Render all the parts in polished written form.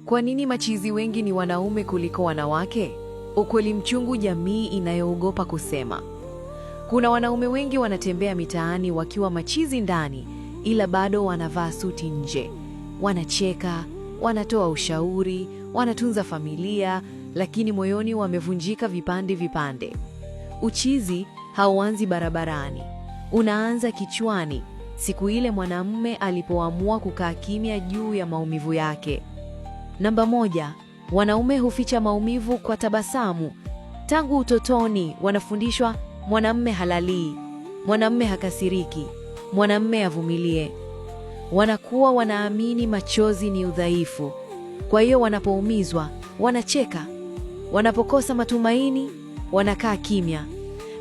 Kwa nini machizi wengi ni wanaume kuliko wanawake? Ukweli mchungu jamii inayoogopa kusema. Kuna wanaume wengi wanatembea mitaani wakiwa machizi ndani, ila bado wanavaa suti nje. Wanacheka, wanatoa ushauri, wanatunza familia, lakini moyoni wamevunjika vipande vipande. Uchizi hauanzi barabarani. Unaanza kichwani, siku ile mwanamume alipoamua kukaa kimya juu ya maumivu yake. Namba 1, wanaume huficha maumivu kwa tabasamu. Tangu utotoni wanafundishwa mwanamume halalii, mwanamume hakasiriki, mwanamume avumilie. Wanakuwa wanaamini machozi ni udhaifu. Kwa hiyo wanapoumizwa, wanacheka. Wanapokosa matumaini, wanakaa kimya.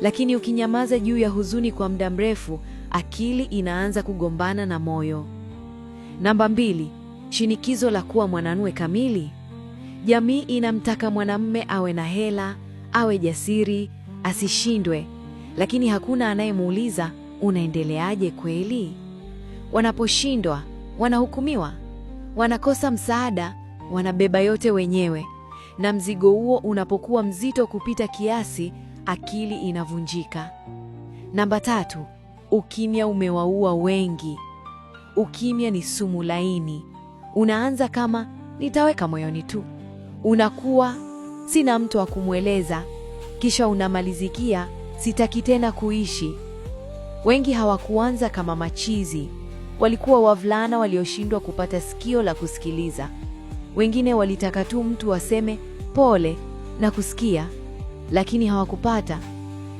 Lakini ukinyamaza juu ya huzuni kwa muda mrefu, akili inaanza kugombana na moyo. Namba 2, shinikizo la kuwa mwanamume kamili. Jamii inamtaka mwanamume awe na hela, awe jasiri, asishindwe. Lakini hakuna anayemuuliza, unaendeleaje kweli? Wanaposhindwa, wanahukumiwa. Wanakosa msaada, wanabeba yote wenyewe. Na mzigo huo unapokuwa mzito kupita kiasi, akili inavunjika. Namba 3, ukimya umewaua wengi. Ukimya ni sumu laini. Unaanza kama nitaweka moyoni tu. Unakuwa sina mtu wa kumweleza, kisha unamalizikia sitaki tena kuishi. Wengi hawakuanza kama machizi. Walikuwa wavulana walioshindwa kupata sikio la kusikiliza. Wengine walitaka tu mtu aseme pole na kusikia, lakini hawakupata.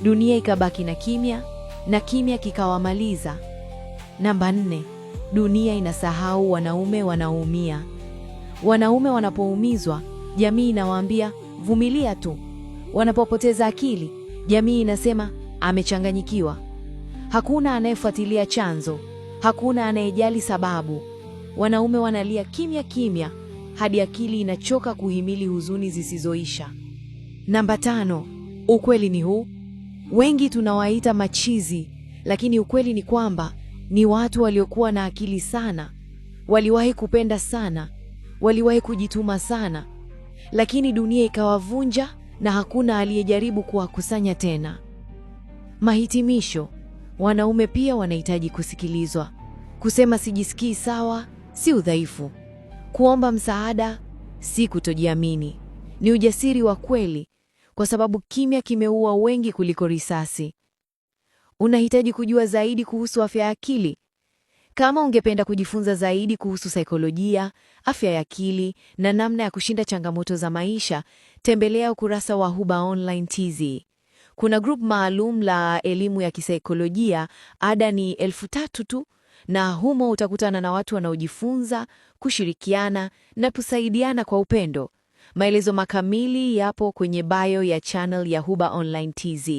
Dunia ikabaki na kimya, na kimya kikawamaliza. Namba 4, dunia inasahau wanaume wanaumia. Wanaume wanapoumizwa, jamii inawaambia vumilia tu. Wanapopoteza akili, jamii inasema amechanganyikiwa. Hakuna anayefuatilia chanzo, hakuna anayejali sababu. Wanaume wanalia kimya kimya hadi akili inachoka kuhimili huzuni zisizoisha. Namba 5, ukweli ni huu. Wengi tunawaita machizi, lakini ukweli ni kwamba ni watu waliokuwa na akili sana. Waliwahi kupenda sana, waliwahi kujituma sana, lakini dunia ikawavunja na hakuna aliyejaribu kuwakusanya tena. Mahitimisho, wanaume pia wanahitaji kusikilizwa. Kusema sijisikii sawa si udhaifu. Kuomba msaada si kutojiamini. Ni ujasiri wa kweli, kwa sababu kimya kimeua wengi kuliko risasi. Unahitaji kujua zaidi kuhusu afya ya akili? Kama ungependa kujifunza zaidi kuhusu saikolojia, afya ya akili na namna ya kushinda changamoto za maisha, tembelea ukurasa wa Huba Online TZ. Kuna group maalum la elimu ya kisaikolojia, ada ni 3,000 tu, na humo utakutana na watu wanaojifunza, kushirikiana na kusaidiana kwa upendo. Maelezo makamili yapo kwenye bio ya channel ya Huba Online TZ.